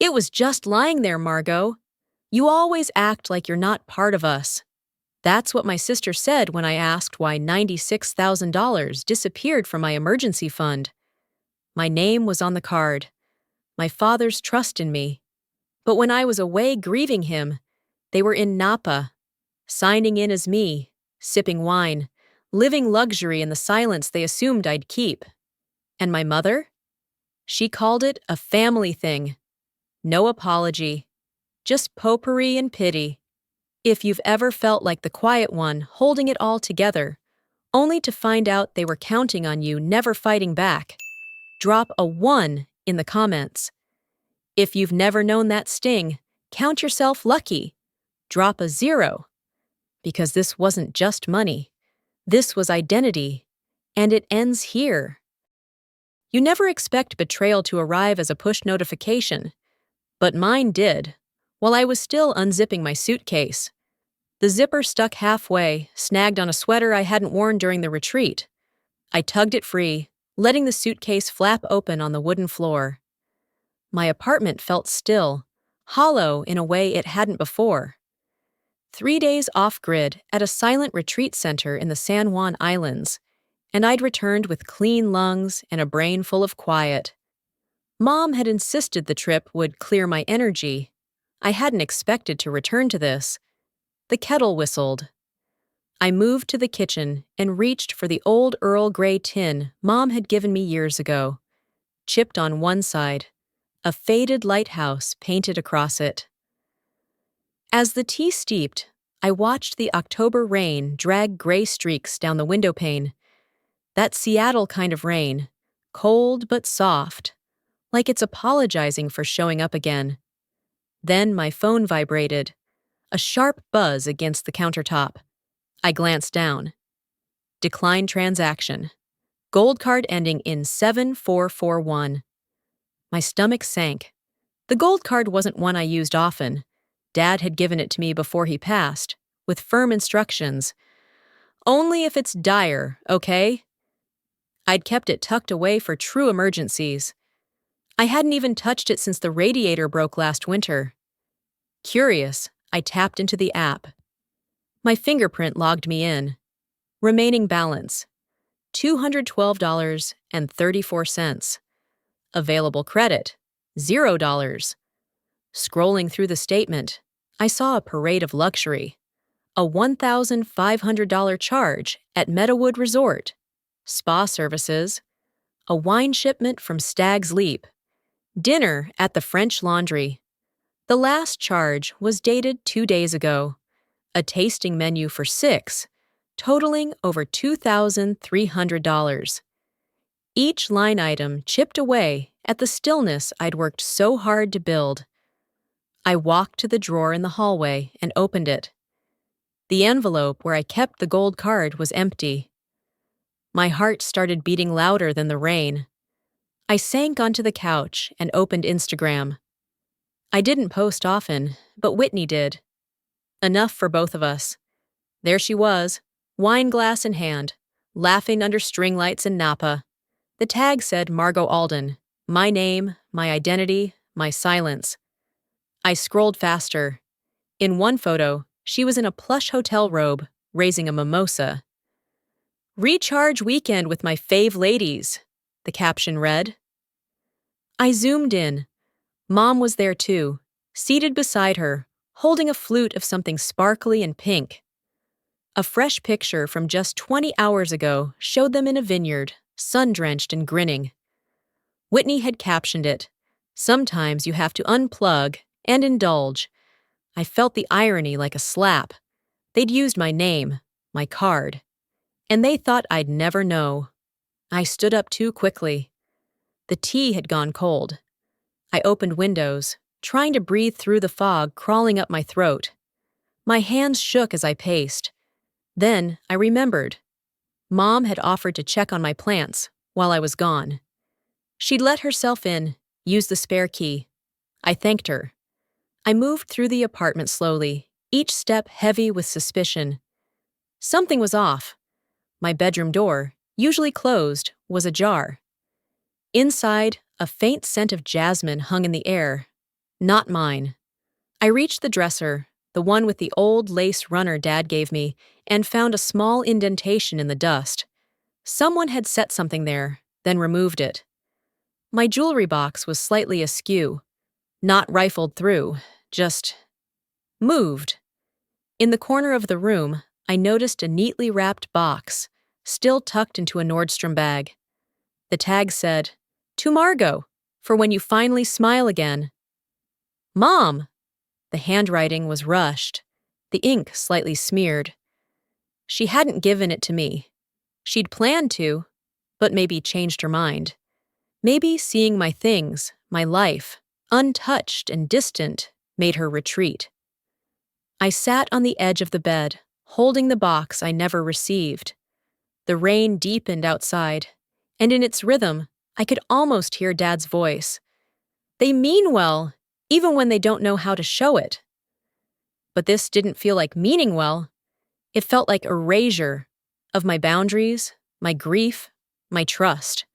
It was just lying there, Margot. You always act like you're not part of us. That's what my sister said when I asked why $96,000 disappeared from my emergency fund. My name was on the card, my father's trust in me. But when I was away grieving him, they were in Napa, signing in as me, sipping wine, living luxury in the silence they assumed I'd keep. And my mother? She called it a family thing. No apology, just potpourri and pity. If you've ever felt like the quiet one holding it all together, only to find out they were counting on you never fighting back, drop a 1 in the comments. If you've never known that sting, count yourself lucky. Drop a 0. Because this wasn't just money. This was identity. And it ends here. You never expect betrayal to arrive as a push notification. But mine did, while I was still unzipping my suitcase. The zipper stuck halfway, snagged on a sweater I hadn't worn during the retreat. I tugged it free, letting the suitcase flap open on the wooden floor. My apartment felt still, hollow in a way it hadn't before. 3 days off-grid at a silent retreat center in the San Juan Islands, and I'd returned with clean lungs and a brain full of quiet. Mom had insisted the trip would clear my energy. I hadn't expected to return to this. The kettle whistled. I moved to the kitchen and reached for the old Earl Grey tin Mom had given me years ago. Chipped on one side, a faded lighthouse painted across it. As the tea steeped, I watched the October rain drag gray streaks down the window pane. That Seattle kind of rain, cold but soft, like it's apologizing for showing up again. Then my phone vibrated, a sharp buzz against the countertop. I glanced down. Decline transaction. Gold card ending in 7441. My stomach sank. The gold card wasn't one I used often. Dad had given it to me before he passed, with firm instructions. Only if it's dire, okay? I'd kept it tucked away for true emergencies. I hadn't even touched it since the radiator broke last winter. Curious, I tapped into the app. My fingerprint logged me in. Remaining balance, $212.34. Available credit, $0. Scrolling through the statement, I saw a parade of luxury. A $1,500 charge at Meadowood Resort, spa services, a wine shipment from Stag's Leap, dinner at the French Laundry. The last charge was dated 2 days ago. A tasting menu for 6, totaling over $2,300. Each line item chipped away at the stillness I'd worked so hard to build. I walked to the drawer in the hallway and opened it. The envelope where I kept the gold card was empty. My heart started beating louder than the rain. I sank onto the couch and opened Instagram. I didn't post often, but Whitney did. Enough for both of us. There she was, wine glass in hand, laughing under string lights in Napa. The tag said Margot Alden, my name, my identity, my silence. I scrolled faster. In one photo, she was in a plush hotel robe, raising a mimosa. "Recharge weekend with my fave ladies," the caption read. I zoomed in. Mom was there too, seated beside her, holding a flute of something sparkly and pink. A fresh picture from just 20 hours ago showed them in a vineyard, sun-drenched and grinning. Whitney had captioned it, "Sometimes you have to unplug and indulge." I felt the irony like a slap. They'd used my name, my card, and they thought I'd never know. I stood up too quickly. The tea had gone cold. I opened windows, trying to breathe through the fog crawling up my throat. My hands shook as I paced. Then I remembered. Mom had offered to check on my plants while I was gone. She'd let herself in, use the spare key. I thanked her. I moved through the apartment slowly, each step heavy with suspicion. Something was off. My bedroom door, usually closed, was ajar. Inside, a faint scent of jasmine hung in the air. Not mine. I reached the dresser, the one with the old lace runner Dad gave me, and found a small indentation in the dust. Someone had set something there, then removed it. My jewelry box was slightly askew, not rifled through, just moved. In the corner of the room, I noticed a neatly wrapped box, still tucked into a Nordstrom bag. The tag said, "To Margot, for when you finally smile again." Mom! The handwriting was rushed, the ink slightly smeared. She hadn't given it to me. She'd planned to, but maybe changed her mind. Maybe seeing my things, my life, untouched and distant, made her retreat. I sat on the edge of the bed, holding the box I never received. The rain deepened outside, and in its rhythm, I could almost hear Dad's voice. They mean well, even when they don't know how to show it. But this didn't feel like meaning well. It felt like erasure of my boundaries, my grief, my trust.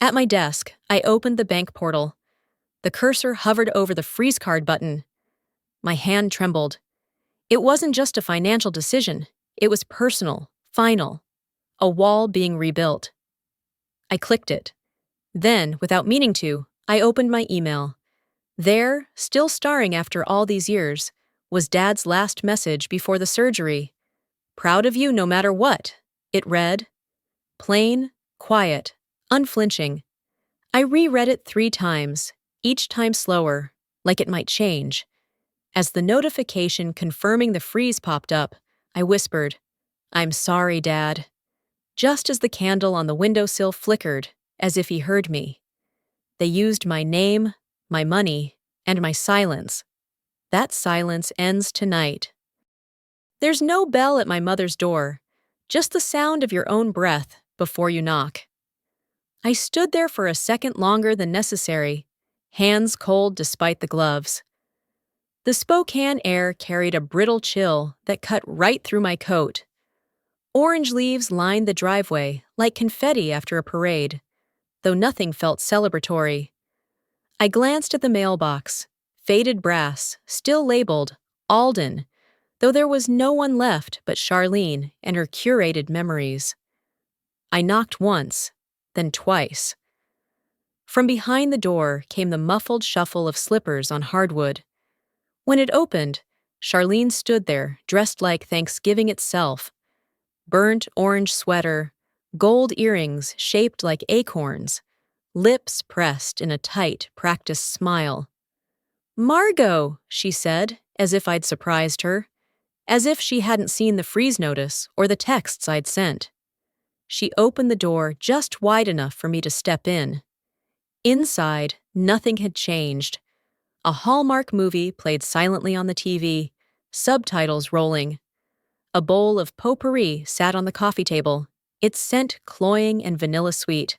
At my desk, I opened the bank portal. The cursor hovered over the freeze card button. My hand trembled. It wasn't just a financial decision. It was personal, final. A wall being rebuilt. I clicked it. Then, without meaning to, I opened my email. There, still starring after all these years, was Dad's last message before the surgery. "Proud of you no matter what," it read. Plain, quiet, unflinching. I reread it 3 times, each time slower, like it might change. As the notification confirming the freeze popped up, I whispered, "I'm sorry, Dad," just as the candle on the windowsill flickered, as if he heard me. They used my name, my money, and my silence. That silence ends tonight. There's no bell at my mother's door, just the sound of your own breath before you knock. I stood there for a second longer than necessary, hands cold despite the gloves. The Spokane air carried a brittle chill that cut right through my coat. Orange leaves lined the driveway like confetti after a parade, though nothing felt celebratory. I glanced at the mailbox, faded brass, still labeled Alden, though there was no one left but Charlene and her curated memories. I knocked once, then twice. From behind the door came the muffled shuffle of slippers on hardwood. When it opened, Charlene stood there, dressed like Thanksgiving itself. Burnt orange sweater, gold earrings shaped like acorns, lips pressed in a tight, practiced smile. "Margot," she said, as if I'd surprised her, as if she hadn't seen the freeze notice or the texts I'd sent. She opened the door just wide enough for me to step in. Inside, nothing had changed. A Hallmark movie played silently on the TV, subtitles rolling. A bowl of potpourri sat on the coffee table, its scent cloying and vanilla sweet.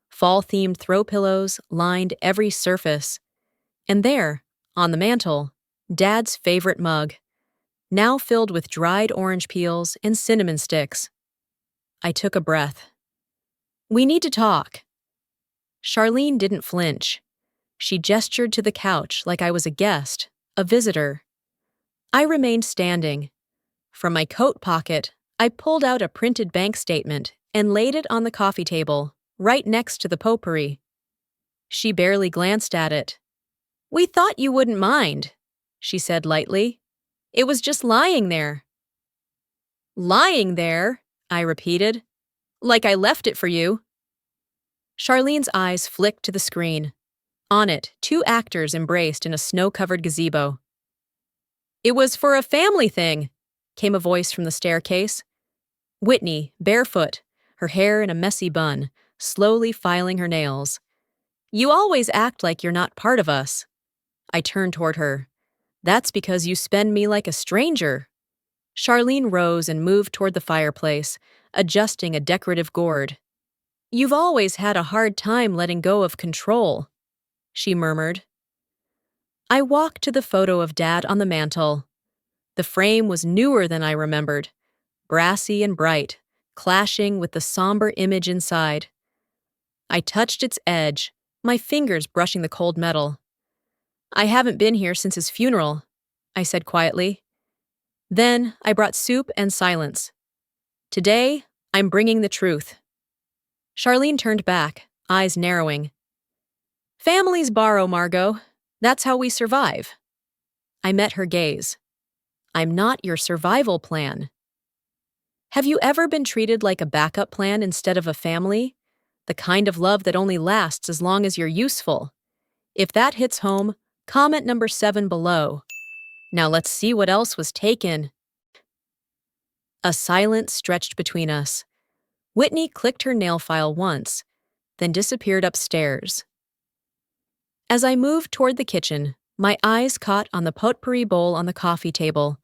Fall-themed throw pillows lined every surface. And there, on the mantel, Dad's favorite mug, now filled with dried orange peels and cinnamon sticks. I took a breath. "We need to talk." Charlene didn't flinch. She gestured to the couch like I was a guest, a visitor. I remained standing. From my coat pocket, I pulled out a printed bank statement and laid it on the coffee table, right next to the potpourri. She barely glanced at it. "We thought you wouldn't mind," she said lightly. "It was just lying there." "Lying there?" I repeated. "Like I left it for you." Charlene's eyes flicked to the screen. On it, 2 actors embraced in a snow-covered gazebo. "It was for a family thing," came a voice from the staircase. Whitney, barefoot, her hair in a messy bun, slowly filing her nails. "You always act like you're not part of us." I turned toward her. "That's because you spend me like a stranger." Charlene rose and moved toward the fireplace, adjusting a decorative gourd. "You've always had a hard time letting go of control," she murmured. I walked to the photo of Dad on the mantel. The frame was newer than I remembered, brassy and bright, clashing with the somber image inside. I touched its edge, my fingers brushing the cold metal. I haven't been here since his funeral, I said quietly. Then I brought soup and silence. Today, I'm bringing the truth. Charlene turned back, eyes narrowing. Families borrow, Margot. That's how we survive. I met her gaze. I'm not your survival plan. Have you ever been treated like a backup plan instead of a family? The kind of love that only lasts as long as you're useful. If that hits home, comment number 7 below. Now let's see what else was taken. A silence stretched between us. Whitney clicked her nail file once, then disappeared upstairs. As I moved toward the kitchen, my eyes caught on the potpourri bowl on the coffee table,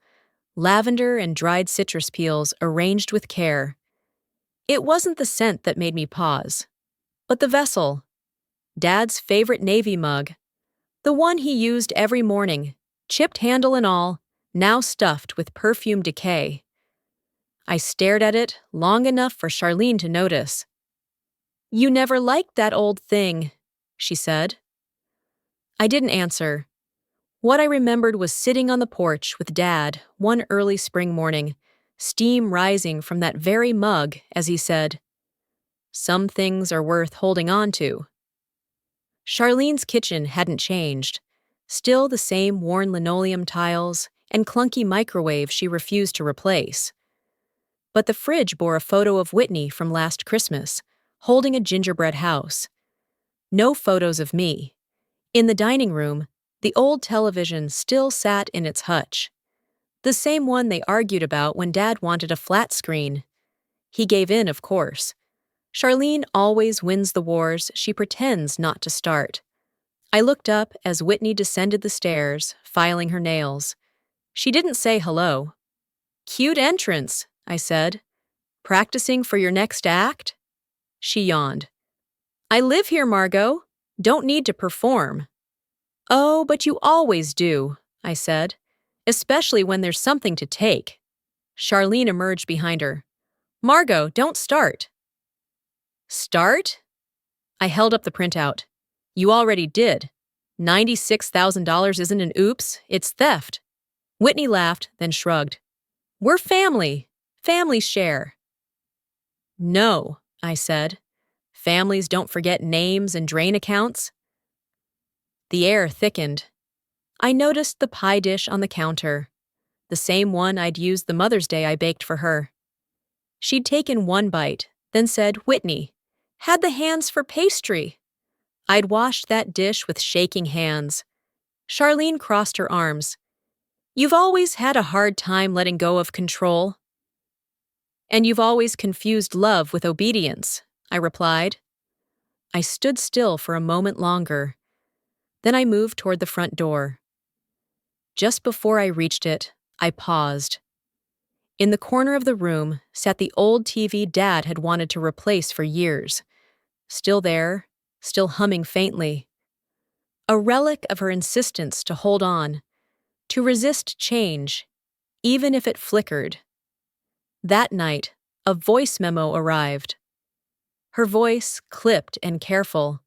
lavender and dried citrus peels arranged with care. It wasn't the scent that made me pause, but the vessel. Dad's favorite Navy mug. The one he used every morning, chipped handle and all, now stuffed with perfume decay. I stared at it long enough for Charlene to notice. You never liked that old thing, she said. I didn't answer. What I remembered was sitting on the porch with Dad one early spring morning, steam rising from that very mug as he said, "Some things are worth holding on to." Charlene's kitchen hadn't changed. Still the same worn linoleum tiles and clunky microwave she refused to replace. But the fridge bore a photo of Whitney from last Christmas, holding a gingerbread house. No photos of me. In the dining room, the old television still sat in its hutch. The same one they argued about when Dad wanted a flat screen. He gave in, of course. Charlene always wins the wars she pretends not to start. I looked up as Whitney descended the stairs, filing her nails. She didn't say hello. Cute entrance, I said. Practicing for your next act? She yawned. I live here, Margot. Don't need to perform. Oh, but you always do, I said, especially when there's something to take. Charlene emerged behind her. Margot, don't start. Start? I held up the printout. You already did. $96,000 isn't an oops, it's theft. Whitney laughed, then shrugged. We're family. Families share. No, I said. Families don't forget names and drain accounts. The air thickened. I noticed the pie dish on the counter, the same one I'd used the Mother's Day I baked for her. She'd taken one bite, then said, Whitney, had the hands for pastry. I'd washed that dish with shaking hands. Charlene crossed her arms. You've always had a hard time letting go of control. And you've always confused love with obedience, I replied. I stood still for a moment longer. Then I moved toward the front door. Just before I reached it, I paused. In the corner of the room sat the old TV Dad had wanted to replace for years. Still there, still humming faintly. A relic of her insistence to hold on, to resist change, even if it flickered. That night, a voice memo arrived. Her voice clipped and careful.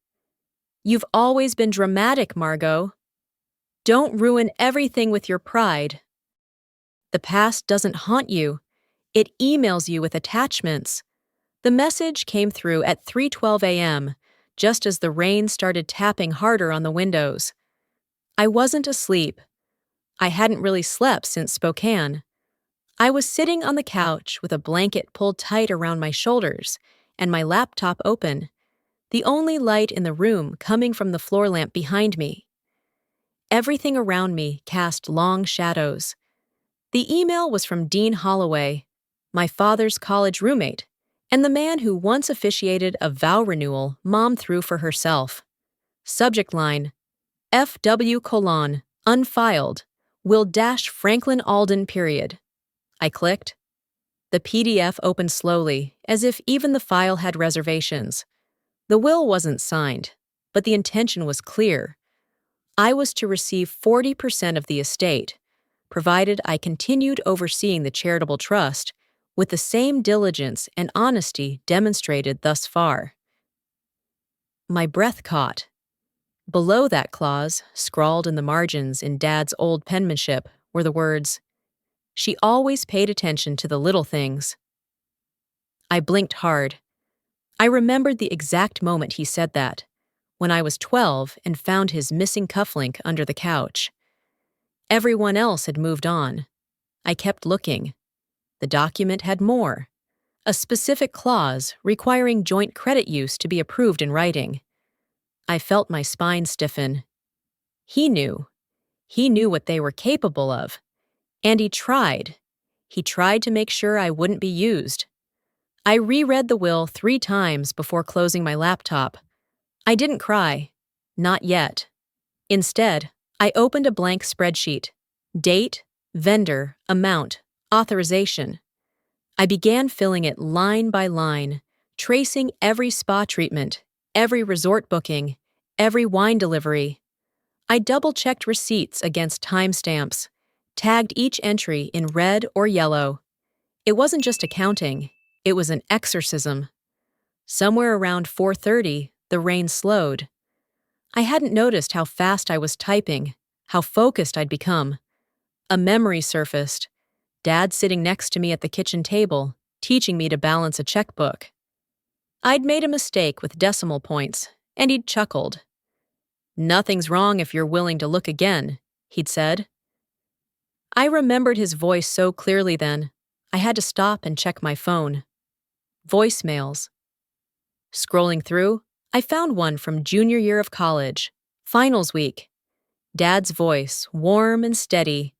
You've always been dramatic, Margot. Don't ruin everything with your pride. The past doesn't haunt you. It emails you with attachments. The message came through at 3:12 a.m., just as the rain started tapping harder on the windows. I wasn't asleep. I hadn't really slept since Spokane. I was sitting on the couch with a blanket pulled tight around my shoulders and my laptop open, the only light in the room coming from the floor lamp behind me. Everything around me cast long shadows. The email was from Dean Holloway, my father's college roommate, and the man who once officiated a vow renewal Mom threw for herself. Subject line, FW: unfiled, will-Franklin Alden period. I clicked. The PDF opened slowly, as if even the file had reservations. The will wasn't signed, but the intention was clear. I was to receive 40% of the estate, provided I continued overseeing the charitable trust with the same diligence and honesty demonstrated thus far. My breath caught. Below that clause, scrawled in the margins in Dad's old penmanship, were the words, "She always paid attention to the little things." I blinked hard. I remembered the exact moment he said that, when I was 12 and found his missing cufflink under the couch. Everyone else had moved on. I kept looking. The document had more. A specific clause requiring joint credit use to be approved in writing. I felt my spine stiffen. He knew. He knew what they were capable of. And he tried. He tried to make sure I wouldn't be used. I reread the will 3 times before closing my laptop. I didn't cry. Not yet. Instead, I opened a blank spreadsheet. Date, vendor, amount, authorization. I began filling it line by line, tracing every spa treatment, every resort booking, every wine delivery. I double-checked receipts against timestamps, tagged each entry in red or yellow. It wasn't just accounting, it was an exorcism. Somewhere around 4:30, the rain slowed. I hadn't noticed how fast I was typing, how focused I'd become. A memory surfaced. Dad sitting next to me at the kitchen table, teaching me to balance a checkbook. I'd made a mistake with decimal points, and he'd chuckled. "Nothing's wrong if you're willing to look again," he'd said. I remembered his voice so clearly then, I had to stop and check my phone. Voicemails. Scrolling through, I found one from junior year of college, finals week. Dad's voice, warm and steady.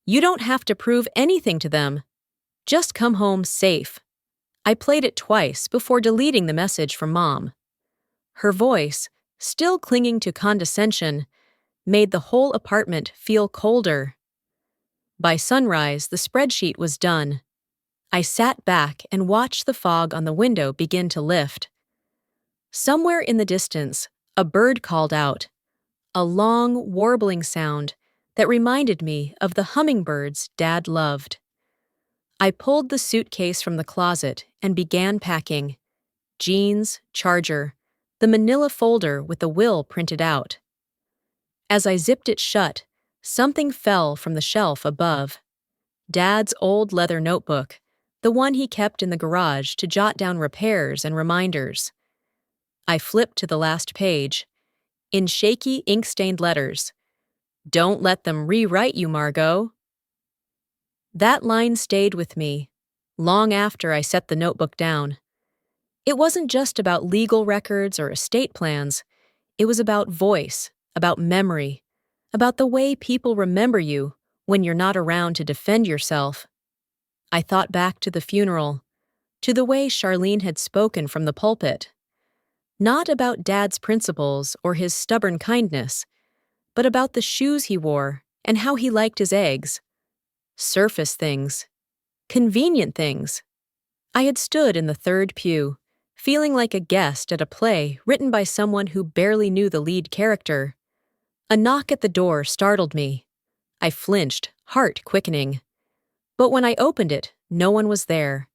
"You don't have to prove anything to them. Just come home safe." I played it twice before deleting the message from Mom. Her voice, still clinging to condescension, made the whole apartment feel colder. By sunrise, the spreadsheet was done. I sat back and watched the fog on the window begin to lift. Somewhere in the distance, a bird called out, a long, warbling sound that reminded me of the hummingbirds Dad loved. I pulled the suitcase from the closet and began packing. Jeans, charger, the manila folder with the will printed out. As I zipped it shut, something fell from the shelf above. Dad's old leather notebook, the one he kept in the garage to jot down repairs and reminders. I flipped to the last page. In shaky, ink-stained letters, "Don't let them rewrite you, Margot." That line stayed with me, long after I set the notebook down. It wasn't just about legal records or estate plans. It was about voice, about memory, about the way people remember you when you're not around to defend yourself. I thought back to the funeral, to the way Charlene had spoken from the pulpit. Not about Dad's principles or his stubborn kindness, but about the shoes he wore and how he liked his eggs. Surface things. Convenient things. I had stood in the third pew, feeling like a guest at a play written by someone who barely knew the lead character. A knock at the door startled me. I flinched, heart quickening. But when I opened it, no one was there.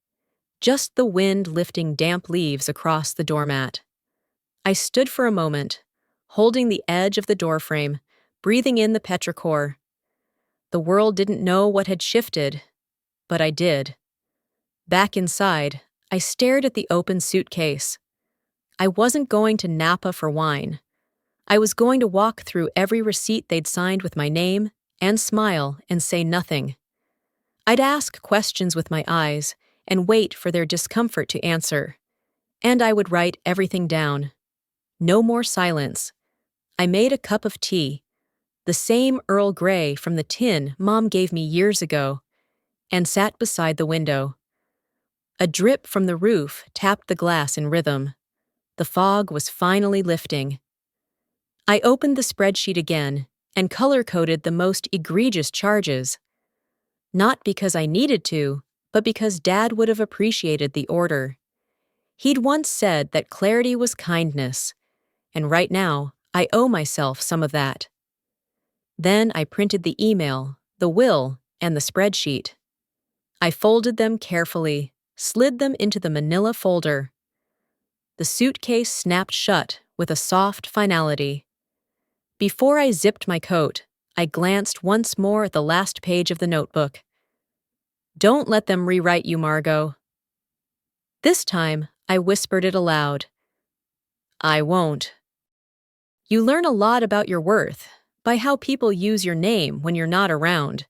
Just the wind lifting damp leaves across the doormat. I stood for a moment, holding the edge of the doorframe, breathing in the petrichor. The world didn't know what had shifted, but I did. Back inside, I stared at the open suitcase. I wasn't going to Napa for wine. I was going to walk through every receipt they'd signed with my name and smile and say nothing. I'd ask questions with my eyes and wait for their discomfort to answer. And I would write everything down. No more silence. I made a cup of tea, the same Earl Grey from the tin Mom gave me years ago, and sat beside the window. A drip from the roof tapped the glass in rhythm. The fog was finally lifting. I opened the spreadsheet again and color-coded the most egregious charges. Not because I needed to, but because Dad would have appreciated the order. He'd once said that clarity was kindness, and right now, I owe myself some of that. Then I printed the email, the will, and the spreadsheet. I folded them carefully, slid them into the manila folder. The suitcase snapped shut with a soft finality. Before I zipped my coat, I glanced once more at the last page of the notebook. Don't let them rewrite you, Margot. This time, I whispered it aloud. I won't. You learn a lot about your worth by how people use your name when you're not around.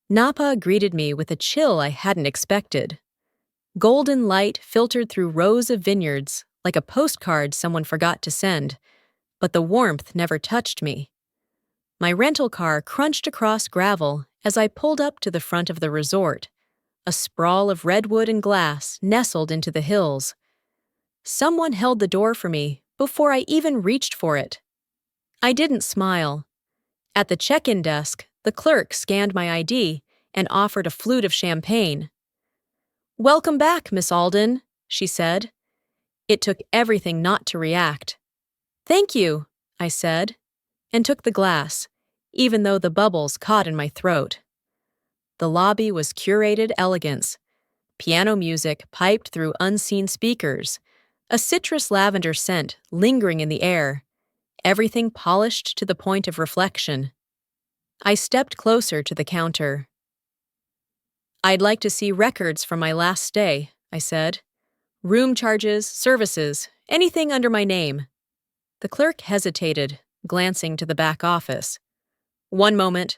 Napa greeted me with a chill I hadn't expected. Golden light filtered through rows of vineyards like a postcard someone forgot to send, but the warmth never touched me. My rental car crunched across gravel as I pulled up to the front of the resort, a sprawl of redwood and glass nestled into the hills. Someone held the door for me before I even reached for it. I didn't smile. At the check-in desk, the clerk scanned my ID and offered a flute of champagne. "Welcome back, Miss Alden," she said. It took everything not to react. "Thank you," I said, and took the glass, even though the bubbles caught in my throat. The lobby was curated elegance. Piano music piped through unseen speakers, a citrus lavender scent lingering in the air, everything polished to the point of reflection. I stepped closer to the counter. "I'd like to see records from my last stay," I said. "Room charges, services, anything under my name." The clerk hesitated, glancing to the back office. "One moment."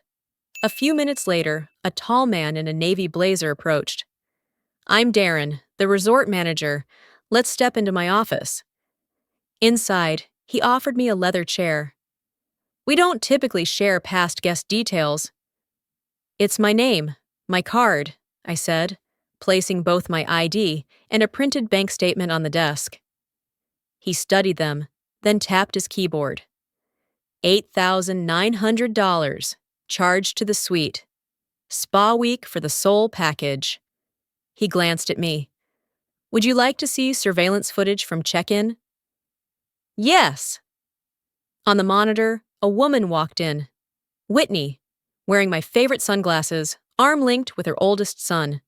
A few minutes later, a tall man in a navy blazer approached. "I'm Darren, the resort manager. Let's step into my office." Inside, he offered me a leather chair. "We don't typically share past guest details." "It's my name, my card," I said, placing both my ID and a printed bank statement on the desk. He studied them, then tapped his keyboard. $8,900, charged to the suite. Spa week for the sole package. He glanced at me. "Would you like to see surveillance footage from check-in?" "Yes." On the monitor, a woman walked in. Whitney, wearing my favorite sunglasses, arm-linked with her oldest son.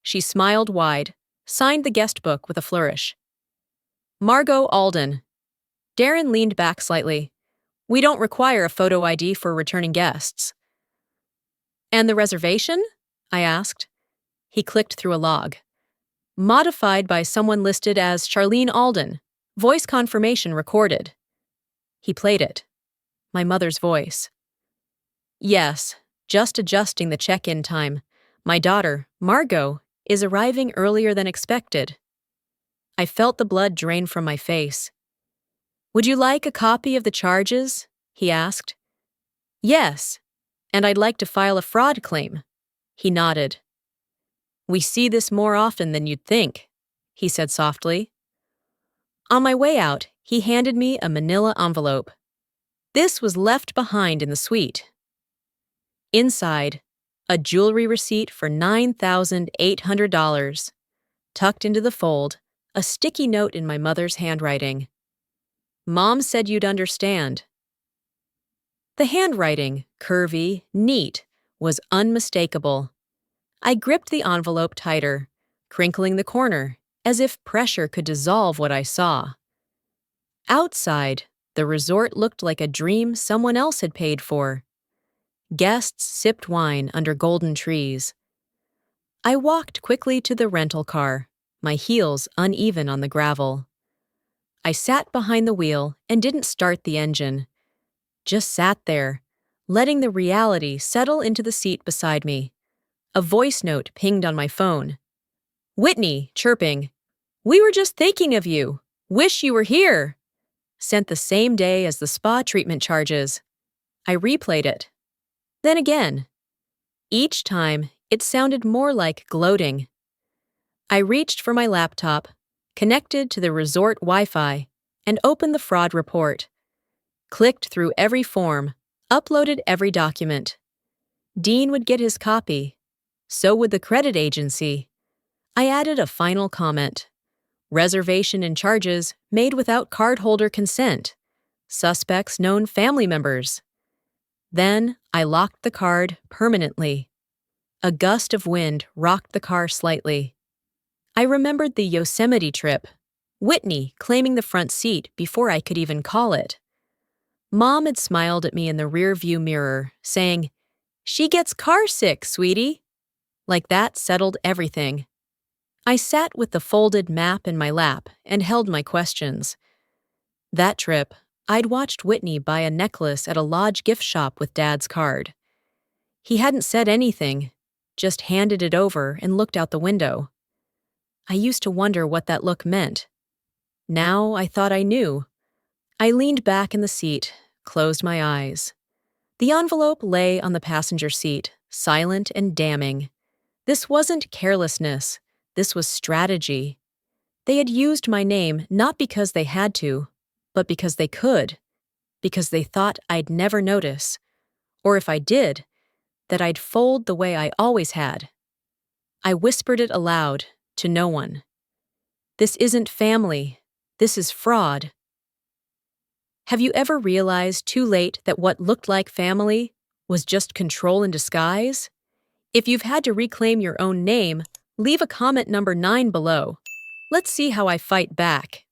She smiled wide, signed the guest book with a flourish. "Margot Alden." Darren leaned back slightly. "We don't require a photo ID for returning guests." "And the reservation?" I asked. He clicked through a log. "Modified by someone listed as Charlene Alden. Voice confirmation recorded." He played it. My mother's voice. "Yes, just adjusting the check-in time. My daughter, Margot, is arriving earlier than expected." I felt the blood drain from my face. "Would you like a copy of the charges?" he asked. "Yes, and I'd like to file a fraud claim." He nodded. "We see this more often than you'd think," he said softly. On my way out, he handed me a manila envelope. This was left behind in the suite. Inside, a jewelry receipt for $9,800. Tucked into the fold, a sticky note in my mother's handwriting. "Mom said you'd understand." The handwriting, curvy, neat, was unmistakable. I gripped the envelope tighter, crinkling the corner, as if pressure could dissolve what I saw. Outside, the resort looked like a dream someone else had paid for. Guests sipped wine under golden trees. I walked quickly to the rental car, my heels uneven on the gravel. I sat behind the wheel and didn't start the engine. Just sat there, letting the reality settle into the seat beside me. A voice note pinged on my phone. Whitney, chirping, "We were just thinking of you. Wish you were here." Sent the same day as the spa treatment charges. I replayed it. Then again. Each time, it sounded more like gloating. I reached for my laptop, connected to the resort Wi-Fi, and opened the fraud report. Clicked through every form, uploaded every document. Dean would get his copy. So would the credit agency. I added a final comment. Reservation and charges made without cardholder consent. Suspects known family members. Then I locked the card permanently. A gust of wind rocked the car slightly. I remembered the Yosemite trip. Whitney claiming the front seat before I could even call it. Mom had smiled at me in the rear-view mirror, saying, "She gets car sick, sweetie." Like that settled everything. I sat with the folded map in my lap and held my questions. That trip, I'd watched Whitney buy a necklace at a lodge gift shop with Dad's card. He hadn't said anything, just handed it over and looked out the window. I used to wonder what that look meant. Now I thought I knew. I leaned back in the seat, closed my eyes. The envelope lay on the passenger seat, silent and damning. This wasn't carelessness. This was strategy. They had used my name not because they had to, but because they could, because they thought I'd never notice, or if I did, that I'd fold the way I always had. I whispered it aloud, to no one. This isn't family. This is fraud. Have you ever realized too late that what looked like family was just control in disguise? If you've had to reclaim your own name, leave a comment number 9 below. Let's see how I fight back.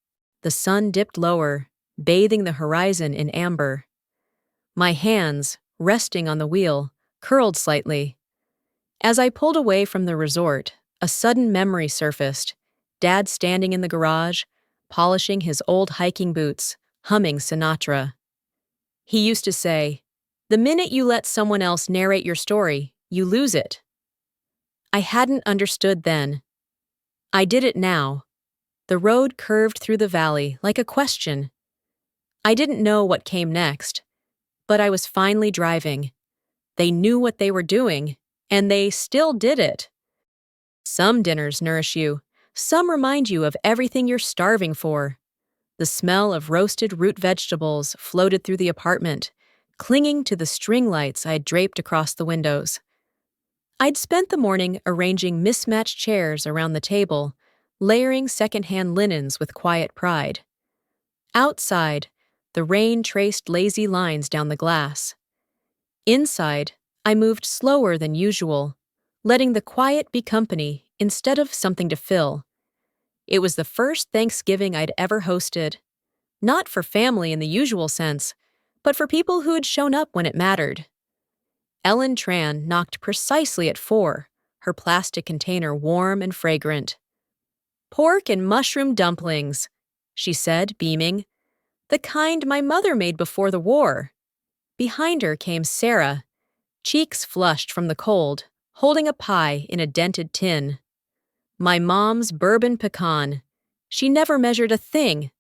The sun dipped lower, bathing the horizon in amber. My hands, resting on the wheel, curled slightly. As I pulled away from the resort, a sudden memory surfaced. Dad standing in the garage, polishing his old hiking boots, humming Sinatra. He used to say, "The minute you let someone else narrate your story, you lose it." I hadn't understood then. I did it now. The road curved through the valley like a question. I didn't know what came next, but I was finally driving. They knew what they were doing, and they still did it. Some dinners nourish you. Some remind you of everything you're starving for. The smell of roasted root vegetables floated through the apartment, clinging to the string lights I had draped across the windows. I'd spent the morning arranging mismatched chairs around the table, layering secondhand linens with quiet pride. Outside, the rain traced lazy lines down the glass. Inside, I moved slower than usual, letting the quiet be company instead of something to fill. It was the first Thanksgiving I'd ever hosted. Not for family in the usual sense, but for people who had shown up when it mattered. Ellen Tran knocked precisely at 4, her plastic container warm and fragrant. "Pork and mushroom dumplings," she said, beaming. "The kind my mother made before the war." Behind her came Sarah, cheeks flushed from the cold, holding a pie in a dented tin. My mom's bourbon pecan. She never measured a thing.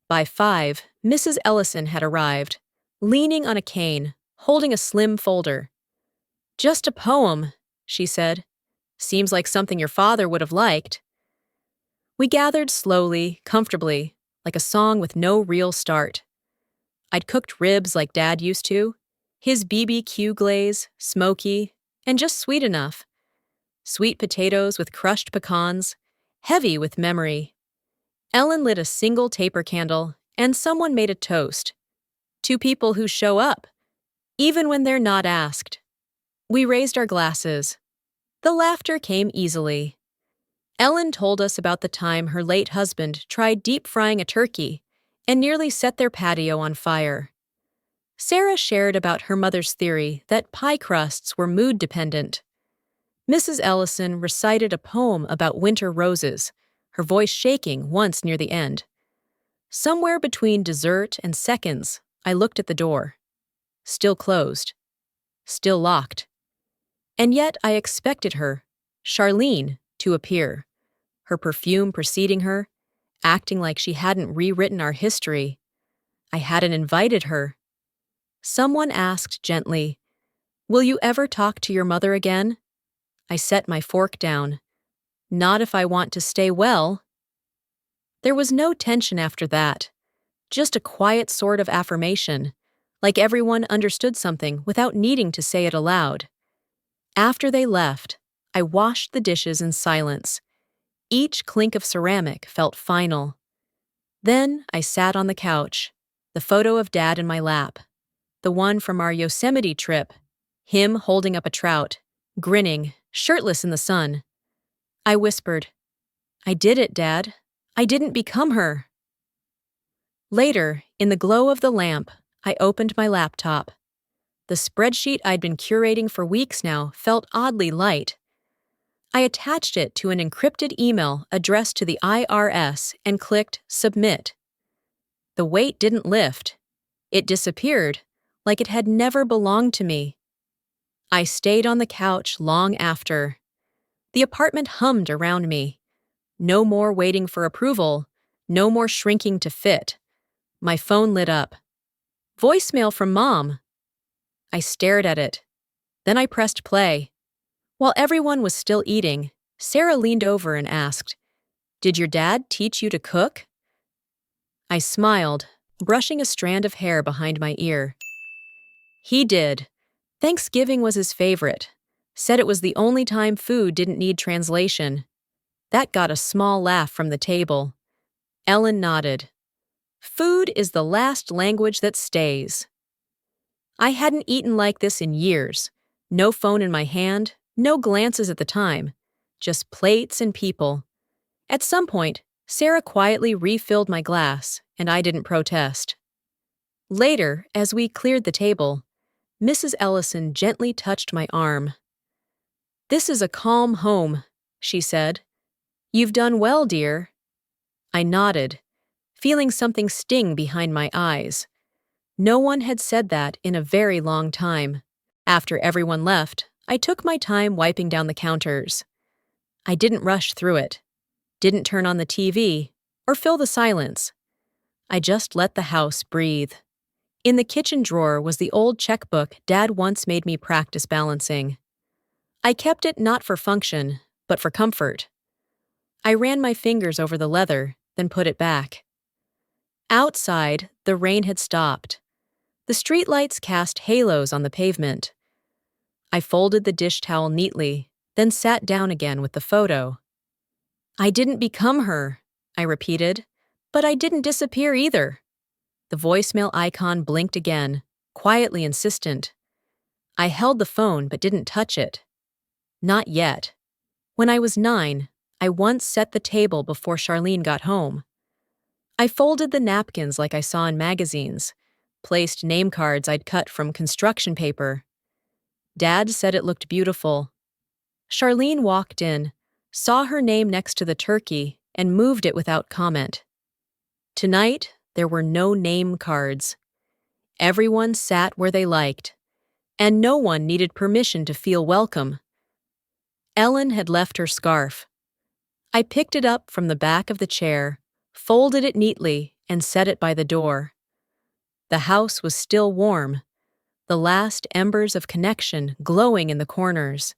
By 5, Mrs. Ellison had arrived, leaning on a cane, holding a slim folder. "Just a poem," she said. "Seems like something your father would have liked." We gathered slowly, comfortably, like a song with no real start. I'd cooked ribs like Dad used to, his BBQ glaze, smoky, and just sweet enough. Sweet potatoes with crushed pecans, heavy with memory. Ellen lit a single taper candle, and someone made a toast. 2 people who show up, even when they're not asked. We raised our glasses. The laughter came easily. Ellen told us about the time her late husband tried deep-frying a turkey and nearly set their patio on fire. Sarah shared about her mother's theory that pie crusts were mood-dependent. Mrs. Ellison recited a poem about winter roses, her voice shaking once near the end. Somewhere between dessert and seconds, I looked at the door. Still closed. Still locked. And yet I expected her, Charlene, to appear, her perfume preceding her, acting like she hadn't rewritten our history. I hadn't invited her. Someone asked gently, "Will you ever talk to your mother again?" I set my fork down. "Not if I want to stay well." There was no tension after that, just a quiet sort of affirmation, like everyone understood something without needing to say it aloud. After they left, I washed the dishes in silence. Each clink of ceramic felt final. Then I sat on the couch, the photo of Dad in my lap, the one from our Yosemite trip, him holding up a trout, grinning, shirtless in the sun. I whispered, "I did it, Dad. I didn't become her." Later, in the glow of the lamp, I opened my laptop. The spreadsheet I'd been curating for weeks now felt oddly light. I attached it to an encrypted email addressed to the IRS and clicked Submit. The weight didn't lift. It disappeared, like it had never belonged to me. I stayed on the couch long after. The apartment hummed around me. No more waiting for approval. No more shrinking to fit. My phone lit up. Voicemail from Mom. I stared at it. Then I pressed play. While everyone was still eating, Sarah leaned over and asked, "Did your dad teach you to cook?" I smiled, brushing a strand of hair behind my ear. He did. Thanksgiving was his favorite. Said it was the only time food didn't need translation. That got a small laugh from the table. Ellen nodded. Food is the last language that stays. I hadn't eaten like this in years. No phone in my hand, no glances at the time. Just plates and people. At some point, Sarah quietly refilled my glass, and I didn't protest. Later, as we cleared the table, Mrs. Ellison gently touched my arm. "This is a calm home," she said. "You've done well, dear." I nodded, feeling something sting behind my eyes. No one had said that in a very long time. After everyone left, I took my time wiping down the counters. I didn't rush through it, didn't turn on the TV, or fill the silence. I just let the house breathe. In the kitchen drawer was the old checkbook Dad once made me practice balancing. I kept it not for function, but for comfort. I ran my fingers over the leather, then put it back. Outside, the rain had stopped. The streetlights cast halos on the pavement. I folded the dish towel neatly, then sat down again with the photo. "I didn't become her," I repeated, "but I didn't disappear either." The voicemail icon blinked again, quietly insistent. I held the phone but didn't touch it. Not yet. When I was 9, I once set the table before Charlene got home. I folded the napkins like I saw in magazines, placed name cards I'd cut from construction paper. Dad said it looked beautiful. Charlene walked in, saw her name next to the turkey, and moved it without comment. Tonight, there were no name cards. Everyone sat where they liked, and no one needed permission to feel welcome. Ellen had left her scarf. I picked it up from the back of the chair, folded it neatly, and set it by the door. The house was still warm, the last embers of connection glowing in the corners.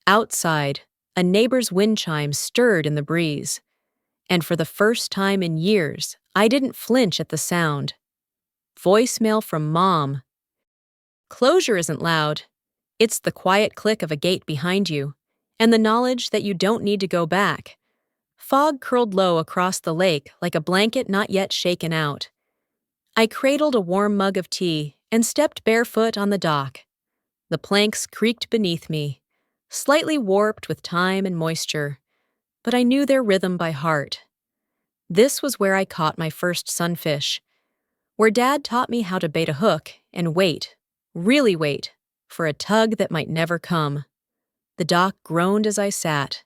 Outside, a neighbor's wind chime stirred in the breeze, and for the first time in years, I didn't flinch at the sound. Voicemail from Mom. Closure isn't loud. It's the quiet click of a gate behind you, and the knowledge that you don't need to go back. Fog curled low across the lake like a blanket not yet shaken out. I cradled a warm mug of tea and stepped barefoot on the dock. The planks creaked beneath me, slightly warped with time and moisture, but I knew their rhythm by heart. This was where I caught my first sunfish, where Dad taught me how to bait a hook and wait, really wait, for a tug that might never come. The dock groaned as I sat.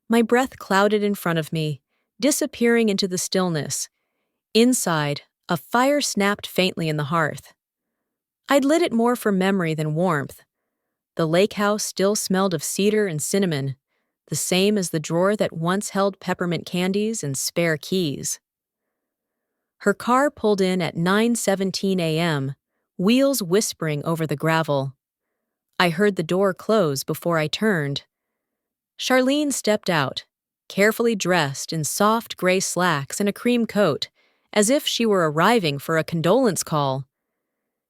My breath clouded in front of me, disappearing into the stillness. Inside, a fire snapped faintly in the hearth. I'd lit it more for memory than warmth. The lake house still smelled of cedar and cinnamon, the same as the drawer that once held peppermint candies and spare keys. Her car pulled in at 9:17 a.m., wheels whispering over the gravel. I heard the door close before I turned. Charlene stepped out, carefully dressed in soft gray slacks and a cream coat, as if she were arriving for a condolence call.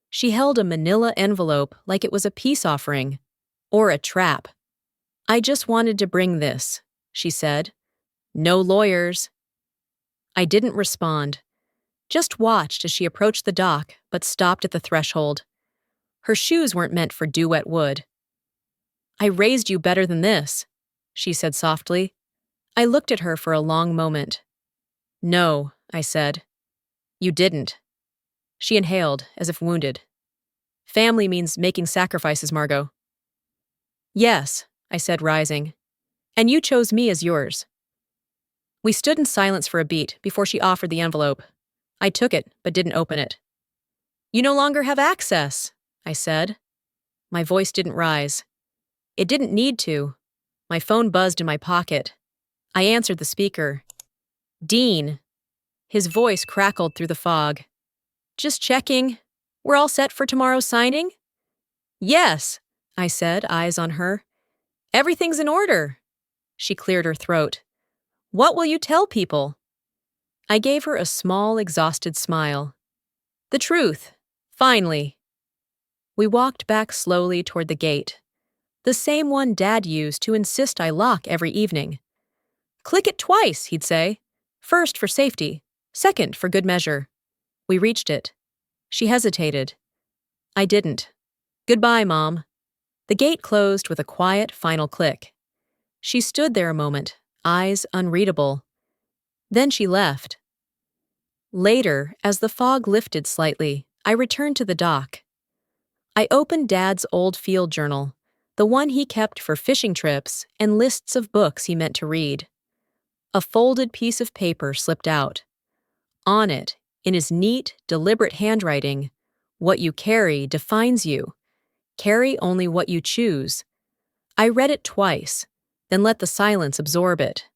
She held a manila envelope like it was a peace offering, or a trap. "I just wanted to bring this," she said. "No lawyers." I didn't respond, just watched as she approached the dock but stopped at the threshold. Her shoes weren't meant for dew-wet wood. "I raised you better than this," she said softly. I looked at her for a long moment. "No," I said. "You didn't." She inhaled, as if wounded. Family means making sacrifices, Margot. Yes, I said, rising. And you chose me as yours. We stood in silence for a beat before she offered the envelope. I took it, but didn't open it. You no longer have access, I said. My voice didn't rise. It didn't need to. My phone buzzed in my pocket. I answered the speaker. Dean. His voice crackled through the fog. Just checking. We're all set for tomorrow's signing? Yes, I said, eyes on her. Everything's in order. She cleared her throat. What will you tell people? I gave her a small, exhausted smile. The truth. Finally. We walked back slowly toward the gate. The same one Dad used to insist I lock every evening. Click it twice, he'd say. First for safety, second for good measure. We reached it. She hesitated. I didn't. Goodbye, Mom. The gate closed with a quiet final click. She stood there a moment, eyes unreadable. Then she left. Later, as the fog lifted slightly, I returned to the dock. I opened Dad's old field journal, the one he kept for fishing trips and lists of books he meant to read. A folded piece of paper slipped out. On it, in his neat, deliberate handwriting, what you carry defines you. Carry only what you choose. I read it twice, then let the silence absorb it.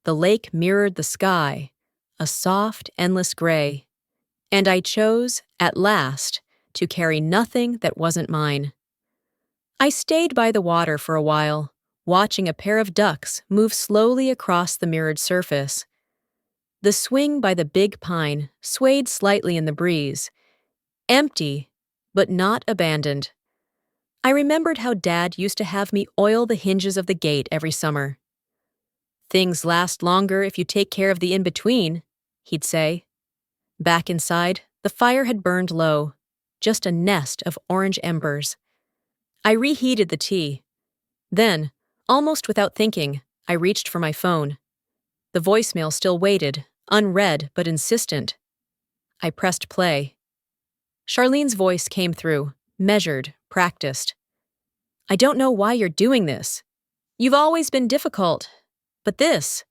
The lake mirrored the sky, a soft, endless gray. And I chose, at last, to carry nothing that wasn't mine. I stayed by the water for a while, watching a pair of ducks move slowly across the mirrored surface. The swing by the big pine swayed slightly in the breeze, empty, but not abandoned. I remembered how Dad used to have me oil the hinges of the gate every summer. Things last longer if you take care of the in-between, he'd say. Back inside, the fire had burned low, just a nest of orange embers. I reheated the tea. Then, almost without thinking, I reached for my phone. The voicemail still waited, unread but insistent. I pressed play. Charlene's voice came through, measured, practiced. I don't know why you're doing this. You've always been difficult. But this.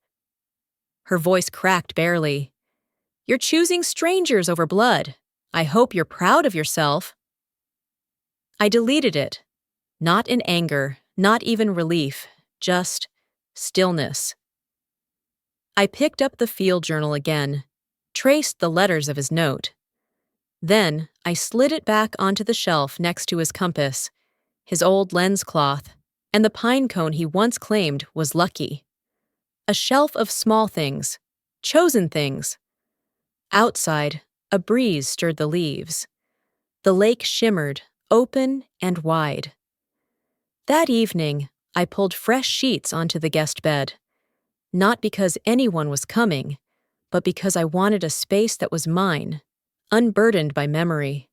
Her voice cracked barely. You're choosing strangers over blood. I hope you're proud of yourself. I deleted it. Not in anger, not even relief, just stillness. I picked up the field journal again, traced the letters of his note. Then I slid it back onto the shelf next to his compass, his old lens cloth, and the pine cone he once claimed was lucky. A shelf of small things, chosen things. Outside, a breeze stirred the leaves. The lake shimmered, open and wide. That evening, I pulled fresh sheets onto the guest bed. Not because anyone was coming, but because I wanted a space that was mine, unburdened by memory.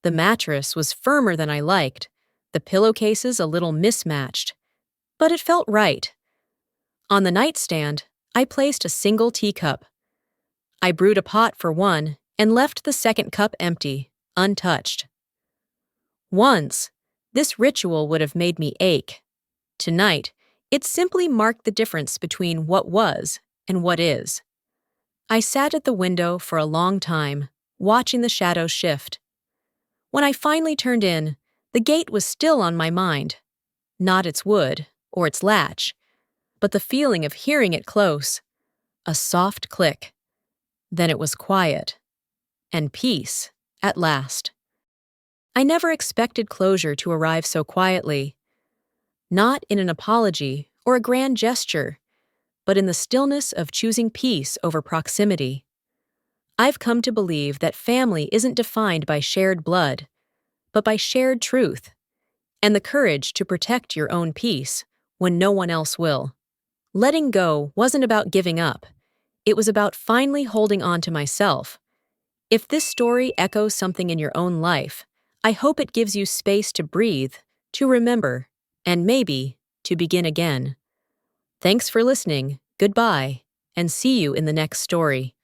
The mattress was firmer than I liked, the pillowcases a little mismatched, but it felt right. On the nightstand, I placed a single teacup. I brewed a pot for one and left the second cup empty, untouched. Once, this ritual would have made me ache. Tonight, it simply marked the difference between what was and what is. I sat at the window for a long time, watching the shadows shift. When I finally turned in, the gate was still on my mind. Not its wood or its latch, but the feeling of hearing it close. A soft click. Then it was quiet. And peace, at last. I never expected closure to arrive so quietly. Not in an apology or a grand gesture, but in the stillness of choosing peace over proximity. I've come to believe that family isn't defined by shared blood, but by shared truth, and the courage to protect your own peace when no one else will. Letting go wasn't about giving up. It was about finally holding on to myself. If this story echoes something in your own life, I hope it gives you space to breathe, to remember, and maybe to begin again. Thanks for listening, goodbye, and see you in the next story.